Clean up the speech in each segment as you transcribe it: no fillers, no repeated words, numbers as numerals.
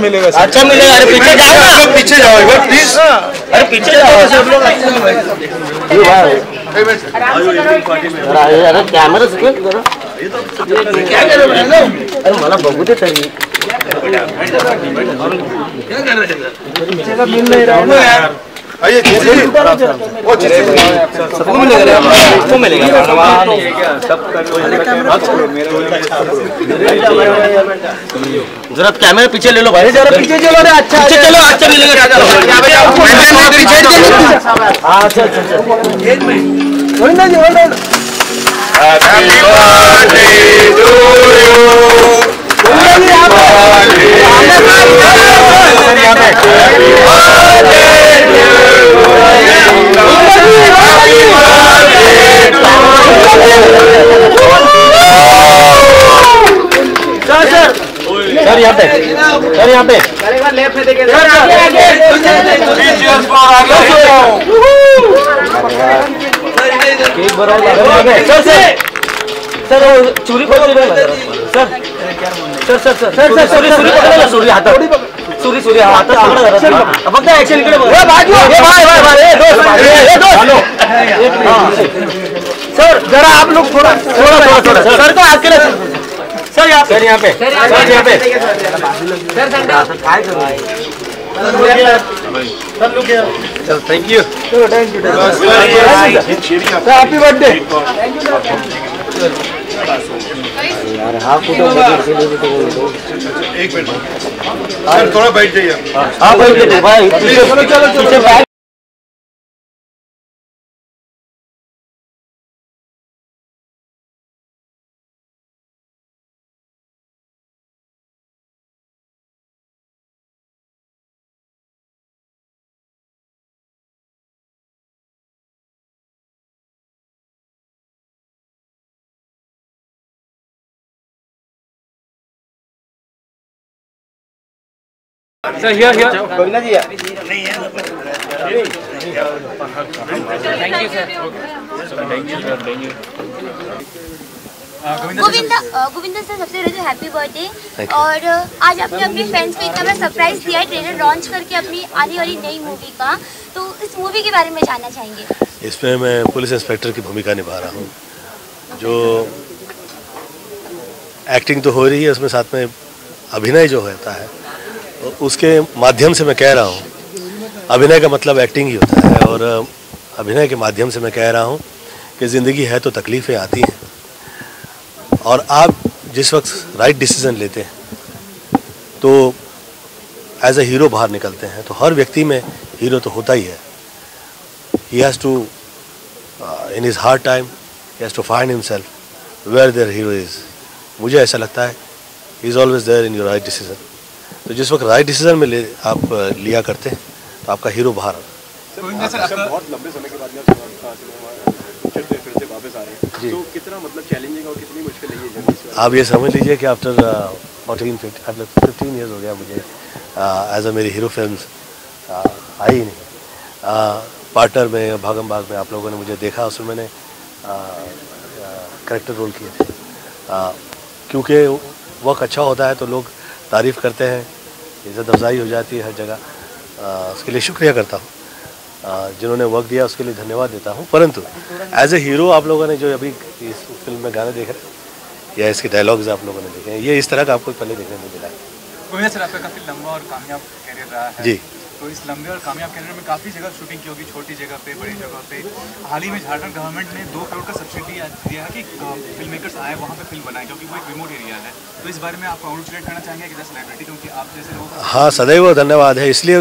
मिलेगा। अच्छा मिलेगा। अरे पीछे जाओ ना, पीछे जाओ एक बार प्लीज। अरे पीछे जाओ सब लोग। अरे कैमरा से क्या कर रहे हो? अरे मला बघू दे तरी क्या कर रहे हैं? पीछे का मिल नहीं रहा है यार। आइए वो सबको मिलेगा, सबको मिलेगा। जरा कैमरा पीछे ले लो भाई, जरा पीछे चलो रे। अच्छा पीछे चलो, अच्छा मिलेगा। पीछे अच्छा अच्छा एक मिनट होल्ड ना जी, hold. Happy birthday to you. Sir यहाँ पे, सर यहाँ पे लेफ्ट में देखिए। सर चूरी पकड़ sir sir sir sir sir sir Suri पकड़ा, सूरी हातात, सूरी हातात फक्त ऍक्शन इकडे बघ। सर जरा आप लोग थोड़ा सर को आगे सर यहाँ पे, सर यहाँ पे, सर यहाँ पे सर काय करू sir. Thank you, happy birthday. यार हाँ फोटो एक मिनट सर, थोड़ा बैठ जाइए। हाँ बैठ जाइए भाई, चलो चलो चलो। Sir, here. Bhavina ji. Thank you, sir. Thank you. Govinda sir, सबसे पहले तो हैप्पी बर्थडे। और आज आपने अपने फैंस को इतना बड़ा सरप्राइज दिया है, ट्रेलर लॉन्च करके अपनी आने वाली नई मूवी का, तो इस मूवी के बारे में जानना चाहेंगे। इसमें मैं पुलिस इंस्पेक्टर की भूमिका निभा रहा हूँ। जो एक्टिंग तो हो रही है, उसमें साथ में अभिनय जो होता है उसके माध्यम से मैं कह रहा हूँ, अभिनय का मतलब एक्टिंग ही होता है। और अभिनय के माध्यम से मैं कह रहा हूँ कि ज़िंदगी है तो तकलीफ़ें आती हैं, और आप जिस वक्त राइट डिसीज़न लेते हैं तो एज अ हीरो बाहर निकलते हैं। तो हर व्यक्ति में हीरो तो होता ही है। He has to in his hard time he has to find himself where their hero is. मुझे ऐसा लगता है he is always there in your right decision. तो जिस वक्त राइट डिसीजन में आप लिया करते हैं तो आपका हीरो बाहर। बहुत लंबे समय के बाद फिर से वापस आ रहे हैं जी, तो कितना मतलब चैलेंजिंग और कितनी मुश्किल है ये जर्नी? आप ये समझ लीजिए कि आफ्टर 15 ईयर्स हो गया मुझे एज अ मेरी हीरो फिल्म्स आई ही नहीं। पार्टनर में, भागम भाग में आप लोगों ने मुझे देखा, उसमें मैंने करेक्टर रोल किए थे। क्योंकि वर्क अच्छा होता है तो लोग तारीफ़ करते हैं, इज़्ज़त अफजाई हो जाती है हर जगह। उसके लिए शुक्रिया करता हूँ। जिन्होंने वर्क दिया उसके लिए धन्यवाद देता हूँ। परंतु एज ए हीरो आप लोगों ने जो अभी इस फिल्म में गाने देख रहे हैं या इसके डायलॉग्स आप लोगों ने देखे हैं, ये इस तरह का आपको पहले देखने में मिला है। गोविंदा सर, आपका काफ़ी लंबा और कामयाब करियर रहा है जी। तो इस लंबे और कामयाब करियर में काफ़ी जगह शूटिंग की होगी, छोटी जगह पे, बड़ी जगह पे। हाल ही में झारखंड गवर्नमेंट ने 2 करोड़ का सब्सिडी दिया है कि फिल्म मेकर्स आए वहाँ पे फिल्म बनाए, क्योंकि वो एक रिमोट एरिया है। तो इस बारे में आप कांग्रेचुलेट करना चाहेंगे कि सेलिब्रिटी, क्योंकि आप जैसे लोग। हाँ, सदैव धन्यवाद है। इसलिए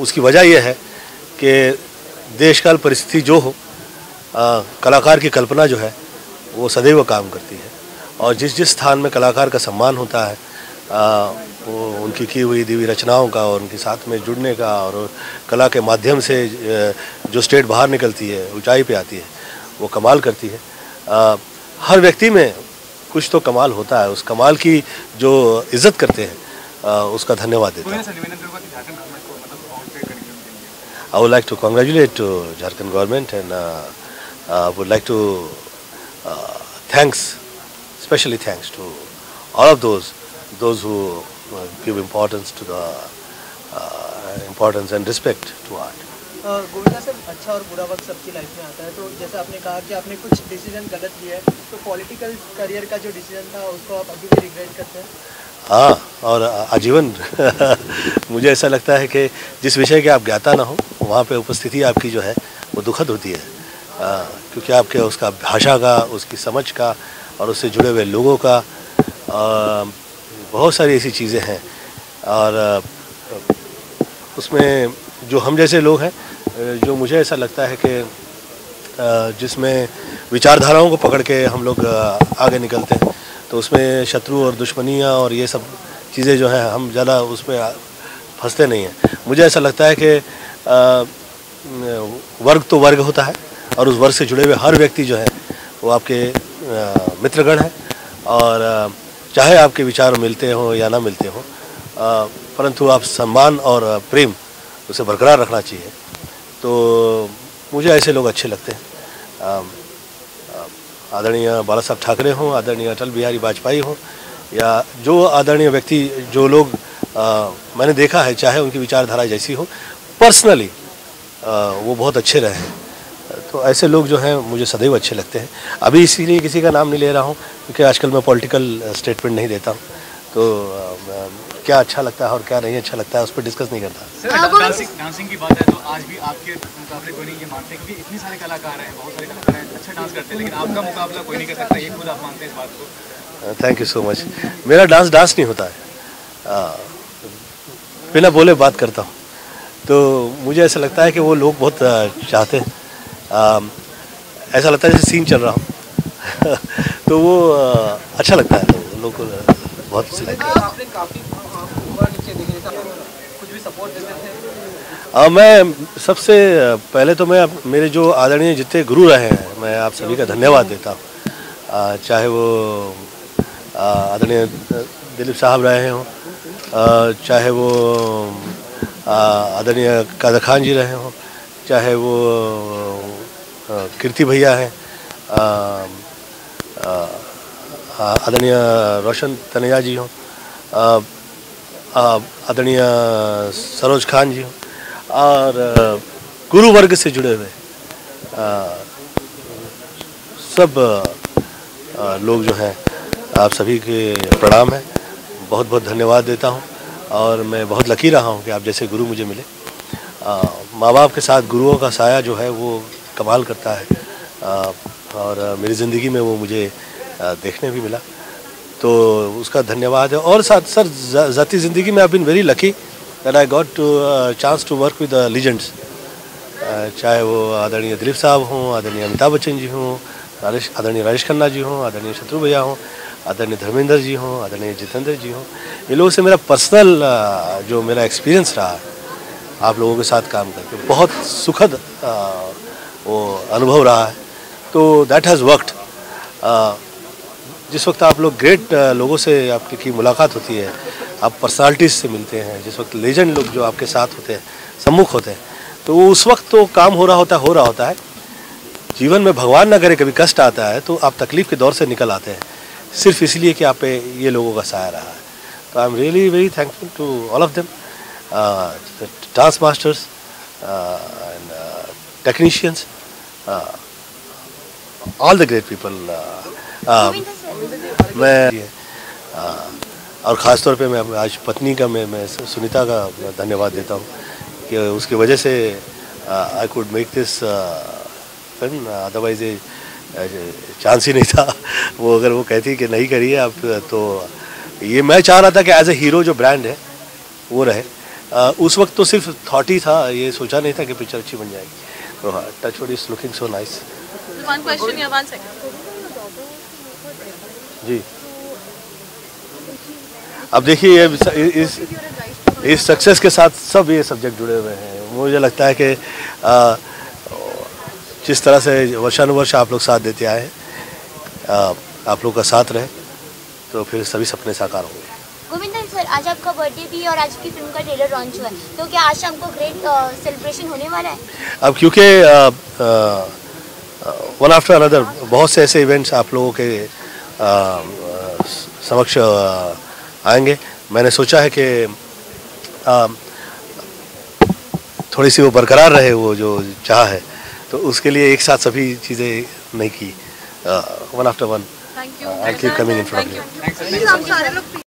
उसकी वजह यह है कि देशकाल परिस्थिति जो हो, कलाकार की कल्पना जो है वो सदैव काम करती है। और जिस स्थान में कलाकार का सम्मान होता है, वो उनकी की हुई दिव्य रचनाओं का और उनके साथ में जुड़ने का, और कला के माध्यम से जो स्टेट बाहर निकलती है, ऊंचाई पे आती है, वो कमाल करती है। हर व्यक्ति में कुछ तो कमाल होता है, उस कमाल की जो इज्जत करते हैं उसका धन्यवाद देता हूँ। I would like to congratulate to Jharkhand government and would like to especially thanks to all of those those who give importance and respect to art. Govinda sir, अच्छा और बुरा वक्त सबकी लाइफ में आता है, तो जैसे आपने कहा कि आपने कुछ डिसीजन गलत लिए है, तो पॉलिटिकल करियर का जो डिसीजन था उसको आप अभी भी रिग्रेट करते हैं? हाँ, और आजीवन मुझे ऐसा लगता है कि जिस विषय के आप ज्ञाता ना हो वहाँ पे उपस्थिति आपकी जो है वो दुखद होती है, क्योंकि आपके उसका भाषा का, उसकी समझ का और उससे जुड़े हुए लोगों का बहुत सारी ऐसी चीज़ें हैं, और उसमें जो हम जैसे लोग हैं, जो मुझे ऐसा लगता है कि जिसमें विचारधाराओं को पकड़ के हम लोग आगे निकलते हैं, तो उसमें शत्रु और दुश्मनियाँ और ये सब चीज़ें जो हैं हम ज़्यादा उसमें फंसते नहीं हैं। मुझे ऐसा लगता है कि वर्ग तो वर्ग होता है और उस वर्ग से जुड़े हुए हर व्यक्ति जो है वो आपके मित्रगण हैं, और चाहे आपके विचार मिलते हों या ना मिलते हों, परंतु आप सम्मान और प्रेम उसे बरकरार रखना चाहिए। तो मुझे ऐसे लोग अच्छे लगते हैं, आदरणीय बाला साहब ठाकरे हों, आदरणीय अटल बिहारी वाजपेयी हों, या जो आदरणीय व्यक्ति, जो लोग मैंने देखा है, चाहे उनकी विचारधारा जैसी हो, पर्सनली वो बहुत अच्छे रहे हैं। तो ऐसे लोग जो हैं मुझे सदैव अच्छे लगते हैं। अभी इसीलिए किसी का नाम नहीं ले रहा हूँ क्योंकि आजकल मैं पॉलिटिकल स्टेटमेंट नहीं देता हूँ, तो क्या अच्छा लगता है और क्या नहीं अच्छा लगता है उस पर डिस्कस नहीं करता। सर, डांसिंग की बात है तो आज भी आपके मुकाबले कोई नहीं, ये मानते हैं कि इतने सारे कलाकार हैं, बहुत सारे कलाकार हैं, अच्छा डांस करते हैं, लेकिन आपका मुकाबला कोई नहीं कर सकता, ये खुद आप मानते हैं इस बात को? Thank you so much. मेरा डांस नहीं होता है, बिना बोले बात करता हूँ, तो मुझे ऐसा लगता है कि वो लोग बहुत चाहते हैं, ऐसा लगता है जैसे सीन चल रहा हो तो वो अच्छा लगता है, लोगों को बहुत अच्छा लगता है। आपने काफी ऊपर नीचे देखे थे, कुछ भी सपोर्ट देते थे? मैं सबसे पहले तो मैं मेरे जो आदरणीय जितने गुरु रहे हैं, मैं आप सभी का धन्यवाद देता हूँ, चाहे वो आदरणीय दिलीप साहब रहे हों, चाहे वो आदरणीय कादर खान जी रहे हों, चाहे वो कीर्ति भैया हैं, आदरणीय रोशन तनेजा जी हों, आदरणीय सरोज खान जी हों, और गुरु वर्ग से जुड़े हुए सब लोग जो हैं, आप सभी के प्रणाम है, बहुत बहुत धन्यवाद देता हूं। और मैं बहुत लकी रहा हूं कि आप जैसे गुरु मुझे मिले। माँ बाप के साथ गुरुओं का साया जो है वो कमाल करता है, और मेरी ज़िंदगी में वो मुझे देखने भी मिला, तो उसका धन्यवाद है। और साथ सर ज़ाती ज़िंदगी में I been very lucky that I got to chance to work with legends, चाहे वो आदरणीय दिलीप साहब हों, आदरणीय अमिताभ बच्चन जी हों, आदरणीय राजेश खन्ना जी हों, आदरणीय शत्रु भैया हों, आदरणीय धर्मेंद्र जी हों, आदरणीय जितेंद्र जी हों। ये लोगों से मेरा पर्सनल जो मेरा एक्सपीरियंस रहा है आप लोगों के साथ काम करके, बहुत सुखद वो अनुभव रहा है। तो दैट हैज़ वर्कड। जिस वक्त आप लोग ग्रेट लोगों से आपकी मुलाकात होती है, आप पर्सनालिटीज़ से मिलते हैं, जिस वक्त लेजेंड लोग जो आपके साथ होते हैं, सम्मुख होते हैं, तो उस वक्त तो काम हो रहा होता है। जीवन में भगवान ना करे कभी कष्ट आता है तो आप तकलीफ़ के दौर से निकल आते हैं, सिर्फ इसलिए कि आप पे ये लोगों का साया रहा है। तो I am really very thankful to all of them, dance masters and technicians, all the great people. मैं और ख़ास तौर पे मैं आज पत्नी का मैं सुनीता का धन्यवाद देता हूँ कि उसकी वजह से I could make this film, otherwise chance ही नहीं था। वो अगर वो कहती कि नहीं करिए आप, तो ये मैं चाह रहा था कि एज ए हीरो जो ब्रांड है वो रहे। उस वक्त तो सिर्फ थॉट ही था, ये सोचा नहीं था कि पिक्चर अच्छी बन जाएगी। तो touch wood is looking so nice. One question here, 1 second. जी, अब देखिए इस सक्सेस के साथ सब ये सब्जेक्ट जुड़े हुए हैं। मुझे लगता है कि जिस तरह से वर्षानुवर्ष आप लोग साथ देते आए, आप लोग का साथ रहे तो फिर सभी सपने साकार होंगे। गोविंदा सर, आज आपका बर्थडे भी और आज की फिल्म का ट्रेलर लॉन्च हुआ है, तो क्या आज शाम को ग्रेट सेलिब्रेशन होने वाला है? अब क्योंकि वन आफ्टर अनदर बहुत से ऐसे इवेंट्स आप लोगों के समक्ष आएंगे। मैंने सोचा है कि थोड़ी सी वो बरकरार रहे, वो जो चाह है, तो उसके लिए एक साथ सभी चीज़ें नहीं की, one after one. Thank you. I keep coming in front of you. Thank you.